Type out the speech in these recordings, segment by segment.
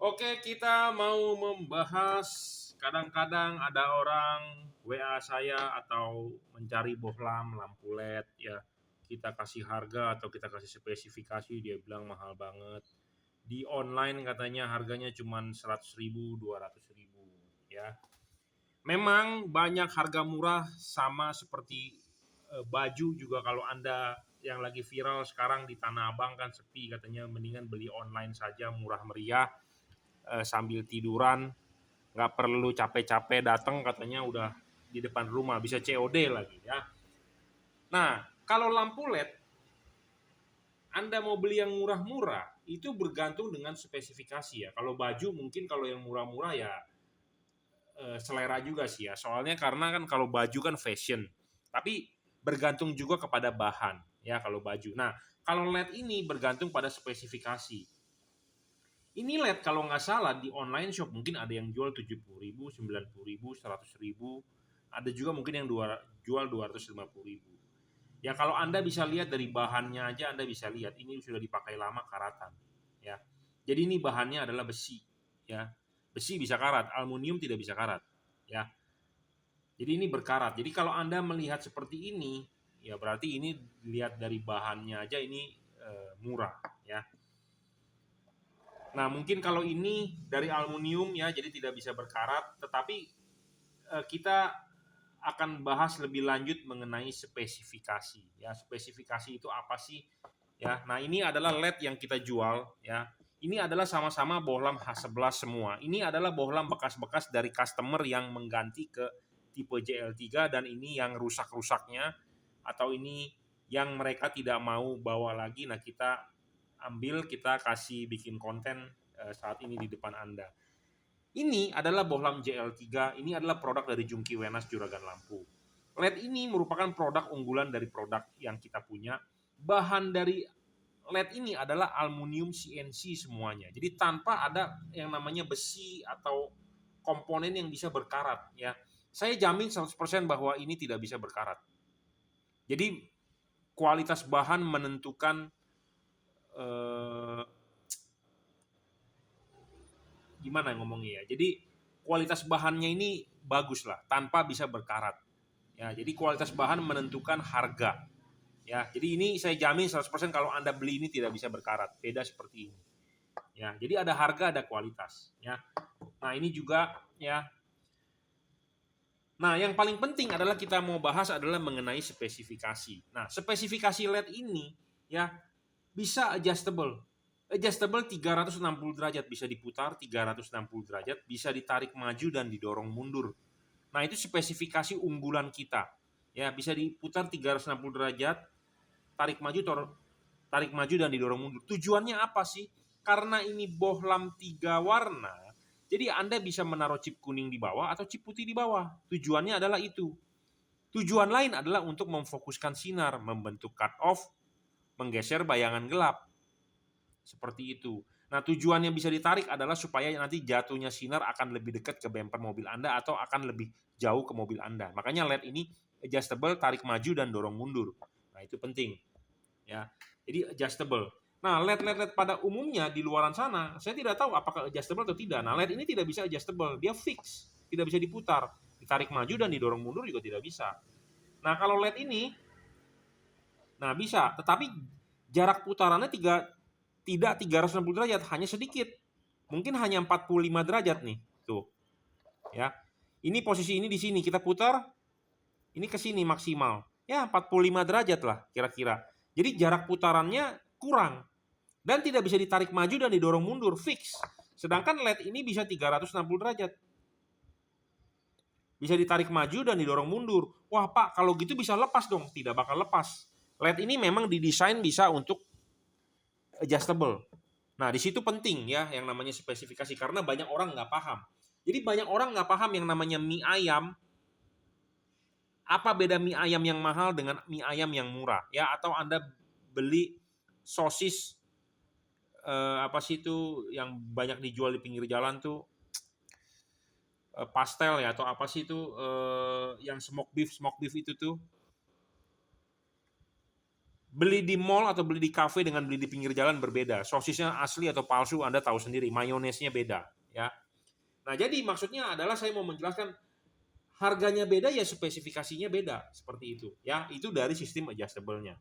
Oke, kita mau membahas kadang-kadang ada orang WA saya atau mencari bohlam lampu LED ya. Kita kasih harga atau kita kasih spesifikasi, dia bilang mahal banget. Di online katanya harganya cuma 100.000, 200.000 ya. Memang banyak harga murah sama seperti baju juga. Kalau Anda yang lagi viral sekarang di Tanah Abang kan sepi, katanya mendingan beli online saja murah meriah, sambil tiduran, nggak perlu capek-capek datang, katanya udah di depan rumah, bisa COD lagi ya. Nah, kalau lampu LED Anda mau beli yang murah-murah itu bergantung dengan spesifikasi ya. Kalau baju mungkin, kalau yang murah-murah ya selera juga sih ya. Soalnya karena kan kalau baju kan fashion, tapi bergantung juga kepada bahan ya kalau baju. Nah, kalau LED ini bergantung pada spesifikasi. Ini LED kalau nggak salah di online shop mungkin ada yang jual 70.000, 90.000, 100.000. Ada juga mungkin yang jual 250.000. Ya kalau Anda bisa lihat dari bahannya aja, Anda bisa lihat ini sudah dipakai lama, karatan. Ya. Jadi ini bahannya adalah besi. Ya. Besi bisa karat, aluminium tidak bisa karat. Ya. Jadi ini berkarat. Jadi kalau Anda melihat seperti ini, ya berarti ini lihat dari bahannya aja ini murah. Ya. Nah, mungkin kalau ini dari aluminium ya, jadi tidak bisa berkarat, tetapi kita akan bahas lebih lanjut mengenai spesifikasi. Ya, spesifikasi itu apa sih? Ya, nah ini adalah LED yang kita jual ya. Ini adalah sama-sama bohlam H11 semua. Ini adalah bohlam bekas-bekas dari customer yang mengganti ke tipe JL3, dan ini yang rusak-rusaknya atau ini yang mereka tidak mau bawa lagi. Nah, kita ambil, kita kasih bikin konten saat ini di depan Anda. Ini adalah bohlam JL3, ini adalah produk dari Jungki Wenas Juragan Lampu. LED ini merupakan produk unggulan dari produk yang kita punya. Bahan dari LED ini adalah aluminium CNC semuanya. Jadi tanpa ada yang namanya besi atau komponen yang bisa berkarat ya. Saya jamin 100% bahwa ini tidak bisa berkarat. Jadi kualitas bahan menentukan gimana ngomongnya ya. Jadi kualitas bahannya ini bagus lah, tanpa bisa berkarat. Ya, jadi kualitas bahan menentukan harga. Ya, jadi ini saya jamin 100% kalau Anda beli ini tidak bisa berkarat. Beda seperti ini. Ya, jadi ada harga, ada kualitas. Ya. Nah, ini juga ya. Nah, yang paling penting adalah kita mau bahas adalah mengenai spesifikasi. Nah, spesifikasi LED ini ya bisa adjustable. Adjustable 360 derajat, bisa diputar 360 derajat, bisa ditarik maju dan didorong mundur. Nah, itu spesifikasi unggulan kita. Ya, bisa diputar 360 derajat, tarik maju dan didorong mundur. Tujuannya apa sih? Karena ini bohlam 3 warna, jadi Anda bisa menaruh chip kuning di bawah atau chip putih di bawah. Tujuannya adalah itu. Tujuan lain adalah untuk memfokuskan sinar, membentuk cut off, menggeser bayangan gelap. Seperti itu. Nah, tujuannya bisa ditarik adalah supaya nanti jatuhnya sinar akan lebih dekat ke bumper mobil Anda atau akan lebih jauh ke mobil Anda. Makanya LED ini adjustable, tarik maju dan dorong mundur. Nah, itu penting. Ya. Jadi adjustable. Nah, LED pada umumnya di luaran sana, saya tidak tahu apakah adjustable atau tidak. Nah, LED ini tidak bisa adjustable, dia fix, tidak bisa diputar. Ditarik maju dan didorong mundur juga tidak bisa. Nah, kalau LED ini, nah bisa, tetapi jarak putarannya tidak 360 derajat, hanya sedikit. Mungkin hanya 45 derajat nih. Tuh. Ya. Ini posisi ini di sini, kita putar, ini ke sini maksimal. Ya, 45 derajat lah kira-kira. Jadi jarak putarannya kurang. Dan tidak bisa ditarik maju dan didorong mundur, fix. Sedangkan LED ini bisa 360 derajat. Bisa ditarik maju dan didorong mundur. Wah Pak, kalau gitu bisa lepas dong. Tidak bakal lepas. LED ini memang didesain bisa untuk adjustable. Nah, di situ penting ya yang namanya spesifikasi, karena banyak orang nggak paham. Jadi banyak orang nggak paham yang namanya mie ayam. Apa beda mie ayam yang mahal dengan mie ayam yang murah? Ya, atau Anda beli sosis apa sih itu yang banyak dijual di pinggir jalan tuh, pastel ya, atau apa sih itu yang smoke beef itu tuh Beli di mall atau beli di kafe dengan beli di pinggir jalan berbeda. Sosisnya asli atau palsu Anda tahu sendiri, mayonesnya beda, ya. Nah, jadi maksudnya adalah saya mau menjelaskan harganya beda ya spesifikasinya beda, seperti itu, ya. Itu dari sistem adjustable-nya.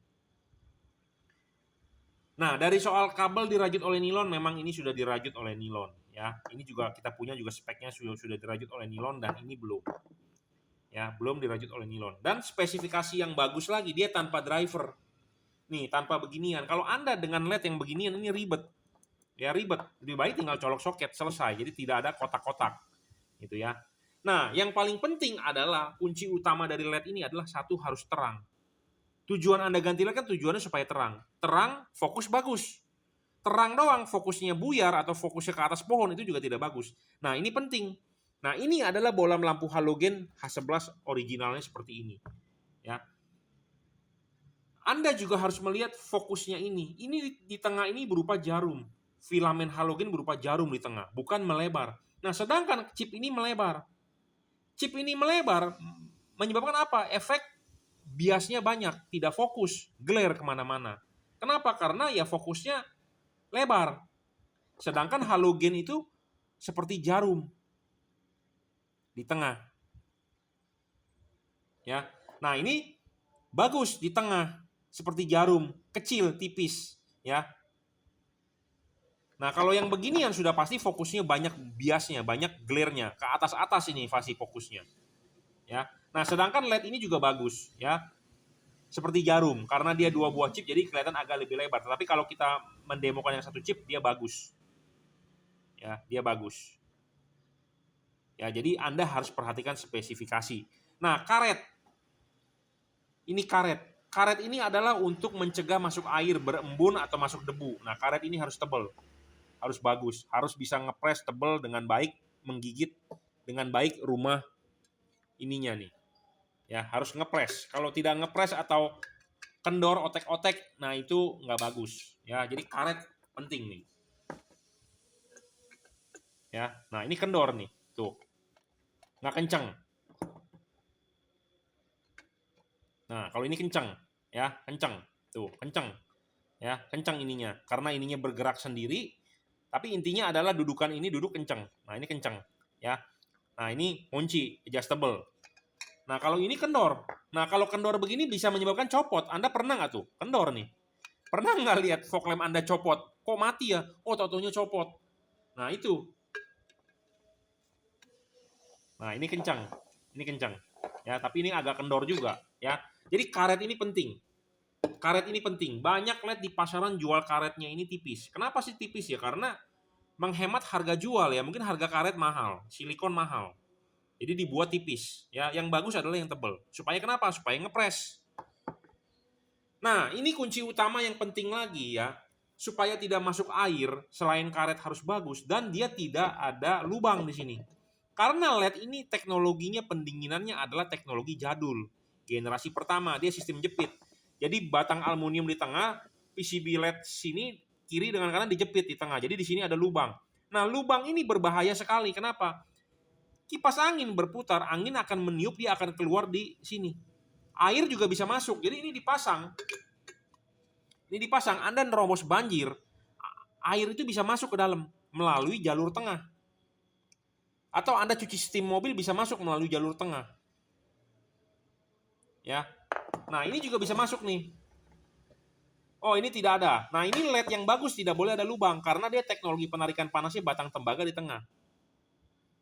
Nah, dari soal kabel dirajut oleh nilon, memang ini sudah dirajut oleh nilon, ya. Ini juga kita punya juga speknya sudah dirajut oleh nilon dan ini belum. Ya, belum dirajut oleh nilon. Dan spesifikasi yang bagus lagi, dia tanpa driver. Nih, tanpa beginian. Kalau Anda dengan LED yang beginian ini ribet. Ya, ribet. Lebih baik tinggal colok soket, selesai. Jadi tidak ada kotak-kotak. Gitu ya. Nah, yang paling penting adalah kunci utama dari LED ini adalah satu, harus terang. Tujuan Anda ganti LED kan tujuannya supaya terang. Terang, fokus bagus. Terang doang, fokusnya buyar atau fokusnya ke atas pohon itu juga tidak bagus. Nah, ini penting. Nah, ini adalah bohlam lampu halogen H11 originalnya seperti ini. Ya. Anda juga harus melihat fokusnya ini. Ini di tengah ini berupa jarum. Filamen halogen berupa jarum di tengah, bukan melebar. Nah, sedangkan chip ini melebar. Chip ini melebar menyebabkan apa? Efek biasnya banyak, tidak fokus, glare kemana-mana. Kenapa? Karena ya fokusnya lebar. Sedangkan halogen itu seperti jarum di tengah. Ya. Nah, ini bagus di tengah, seperti jarum, kecil, tipis, ya. Nah, kalau yang beginian sudah pasti fokusnya banyak biasnya, banyak glare-nya, ke atas-atas ini pasti fokusnya. Ya. Nah, sedangkan LED ini juga bagus, ya. Seperti jarum, karena dia 2 buah chip jadi kelihatan agak lebih lebar. Tapi kalau kita mendemokan yang satu chip, dia bagus. Ya, dia bagus. Ya, jadi Anda harus perhatikan spesifikasi. Nah, karet. Ini karet. Karet ini adalah untuk mencegah masuk air, berembun atau masuk debu. Nah, karet ini harus tebal. Harus bagus. Harus bisa ngepres tebal dengan baik, menggigit dengan baik rumah ininya nih. Ya, harus ngepres. Kalau tidak ngepres atau kendor, otek-otek, nah itu nggak bagus. Ya, jadi karet penting nih. Ya, nah ini kendor nih. Tuh. Nggak kenceng. Nah, kalau ini kenceng, ya, kenceng. Tuh, kenceng. Ya, kenceng ininya. Karena ininya bergerak sendiri, tapi intinya adalah dudukan ini duduk kenceng. Nah, ini kenceng, ya. Nah, ini kunci adjustable. Nah, kalau ini kendor. Nah, kalau kendor begini bisa menyebabkan copot. Anda pernah nggak tuh? Kendor nih. Pernah nggak lihat fog lamp Anda copot? Kok mati ya? Oh, tau-taunya copot. Nah, itu. Nah, ini kencang. Ini kencang. Ya, tapi ini agak kendor juga, ya. Jadi karet ini penting. Karet ini penting. Banyak LED di pasaran jual karetnya ini tipis. Kenapa sih tipis ya? Karena menghemat harga jual ya. Mungkin harga karet mahal, silikon mahal. Jadi dibuat tipis. Ya, yang bagus adalah yang tebal. Supaya kenapa? Supaya ngepres. Nah, ini kunci utama yang penting lagi ya. Supaya tidak masuk air, selain karet harus bagus dan dia tidak ada lubang di sini. Karena LED ini teknologinya pendinginannya adalah teknologi jadul. Generasi pertama, dia sistem jepit. Jadi batang aluminium di tengah, PCB LED sini kiri dengan kanan dijepit di tengah. Jadi di sini ada lubang. Nah, lubang ini berbahaya sekali. Kenapa? Kipas angin berputar, angin akan meniup, dia akan keluar di sini. Air juga bisa masuk. Jadi ini dipasang. Ini dipasang, Anda nerobos banjir, air itu bisa masuk ke dalam melalui jalur tengah. Atau Anda cuci steam mobil bisa masuk melalui jalur tengah. Ya. Nah, ini juga bisa masuk nih. Oh, ini tidak ada. Nah, ini LED yang bagus tidak boleh ada lubang karena dia teknologi penarikan panasnya batang tembaga di tengah.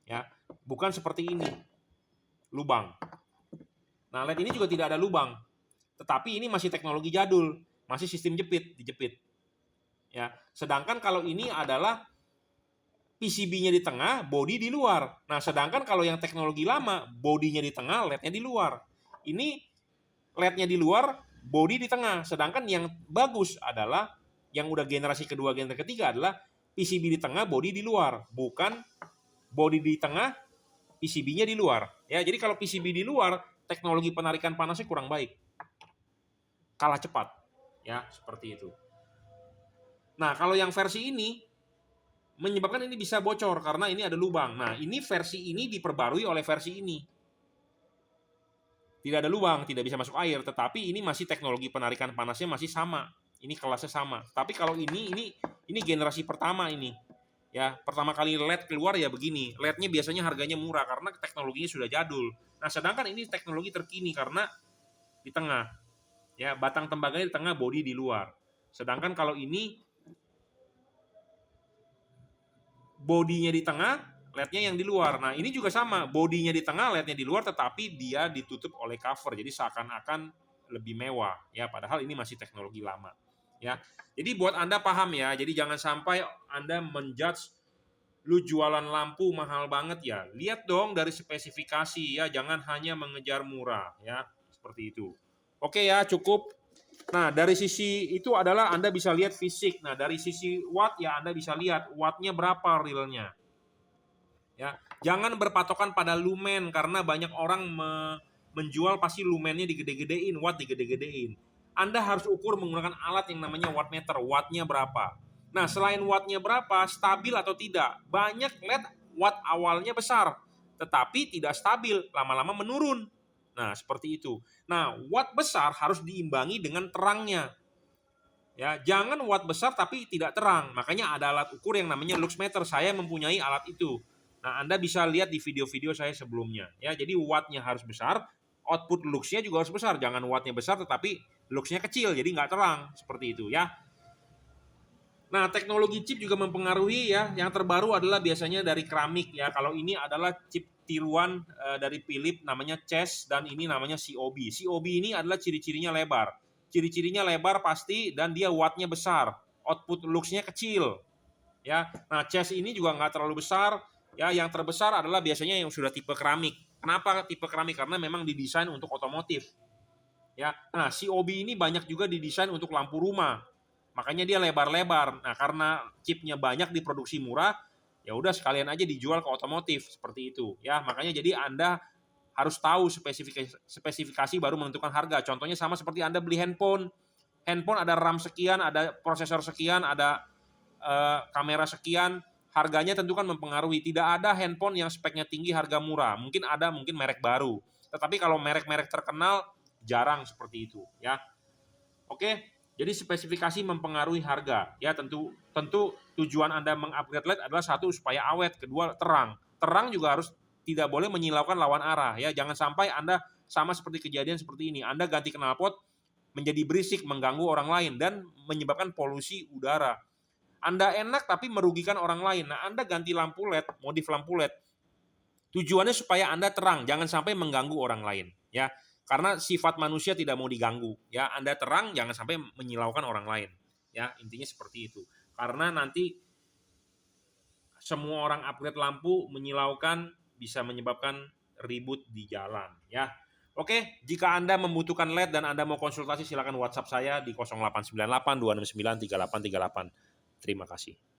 Ya, bukan seperti ini. Lubang. Nah, LED ini juga tidak ada lubang. Tetapi ini masih teknologi jadul, masih sistem jepit, dijepit. Ya, sedangkan kalau ini adalah PCB-nya di tengah, body di luar. Nah, sedangkan kalau yang teknologi lama, body-nya di tengah, LED-nya di luar. Ini LED-nya di luar, body di tengah. Sedangkan yang bagus adalah yang udah generasi kedua, generasi ketiga adalah PCB di tengah, body di luar, bukan body di tengah, PCB-nya di luar. Ya, jadi kalau PCB di luar, teknologi penarikan panasnya kurang baik. Kalah cepat. Ya, seperti itu. Nah, kalau yang versi ini menyebabkan ini bisa bocor karena ini ada lubang. Nah, ini versi ini diperbarui oleh versi ini. tidak ada lubang, tidak bisa masuk air, tetapi ini masih teknologi penarikan panasnya masih sama. Ini kelasnya sama. Tapi kalau ini generasi pertama ini. Ya, pertama kali LED keluar ya begini. LED-nya biasanya harganya murah karena teknologinya sudah jadul. Nah, sedangkan ini teknologi terkini karena di tengah. Ya, batang tembaganya di tengah, bodi di luar. Sedangkan kalau ini bodinya di tengah, LED-nya yang di luar. Nah, ini juga sama, bodinya di tengah, LED-nya di luar, tetapi dia ditutup oleh cover. Jadi seakan-akan lebih mewah, ya. Padahal ini masih teknologi lama, ya. Jadi buat Anda paham ya. Jadi jangan sampai Anda menjudge lu jualan lampu mahal banget ya. Lihat dong dari spesifikasi ya, jangan hanya mengejar murah ya. Seperti itu. Oke ya, cukup. Nah, dari sisi itu adalah Anda bisa lihat fisik. Nah, dari sisi watt ya Anda bisa lihat wattnya berapa realnya. Ya, jangan berpatokan pada lumen karena banyak orang menjual pasti lumennya digede-gedein, watt digede-gedein. Anda harus ukur menggunakan alat yang namanya wattmeter, wattnya berapa. Nah, selain wattnya berapa, stabil atau tidak. Banyak LED watt awalnya besar, tetapi tidak stabil, lama-lama menurun. Nah, seperti itu. Nah, watt besar harus diimbangi dengan terangnya. Ya, jangan watt besar tapi tidak terang. Makanya ada alat ukur yang namanya luxmeter. Saya mempunyai alat itu. Nah, Anda bisa lihat di video-video saya sebelumnya. Ya, jadi wattnya harus besar, output luxnya juga harus besar. Jangan wattnya besar tetapi luxnya kecil, jadi nggak terang. Seperti itu ya. Nah, teknologi chip juga mempengaruhi ya. Yang terbaru adalah biasanya dari keramik ya. Kalau ini adalah chip tiruan dari Philips namanya CES dan ini namanya COB. COB ini adalah ciri-cirinya lebar. Ciri-cirinya lebar pasti dan dia wattnya besar. Output luxnya kecil. Ya. Nah, CES ini juga nggak terlalu besar. Ya, yang terbesar adalah biasanya yang sudah tipe keramik. Kenapa tipe keramik? Karena memang didesain untuk otomotif. Ya. Nah, COB ini banyak juga didesain untuk lampu rumah. Makanya dia lebar-lebar. Nah, karena chipnya banyak diproduksi murah, ya udah sekalian aja dijual ke otomotif seperti itu. Ya, makanya jadi Anda harus tahu spesifikasi baru menentukan harga. Contohnya sama seperti Anda beli handphone. Handphone ada RAM sekian, ada prosesor sekian, ada kamera sekian. Harganya tentu kan mempengaruhi. Tidak ada handphone yang speknya tinggi harga murah. Mungkin ada, mungkin merek baru. Tetapi kalau merek-merek terkenal jarang seperti itu, ya. Oke. Jadi spesifikasi mempengaruhi harga. Ya, tentu tujuan Anda mengupgrade LED adalah satu supaya awet, kedua terang. Terang juga harus tidak boleh menyilaukan lawan arah ya. Jangan sampai Anda sama seperti kejadian seperti ini. Anda ganti knalpot menjadi berisik, mengganggu orang lain dan menyebabkan polusi udara. Anda enak tapi merugikan orang lain. Nah, Anda ganti lampu LED, modif lampu LED. Tujuannya supaya Anda terang, jangan sampai mengganggu orang lain, ya. Karena sifat manusia tidak mau diganggu, ya. Anda terang, jangan sampai menyilaukan orang lain, ya. Intinya seperti itu. Karena nanti semua orang upgrade lampu menyilaukan bisa menyebabkan ribut di jalan, ya. Oke, jika Anda membutuhkan LED dan Anda mau konsultasi silakan WhatsApp saya di 0898 269 3838. Terima kasih.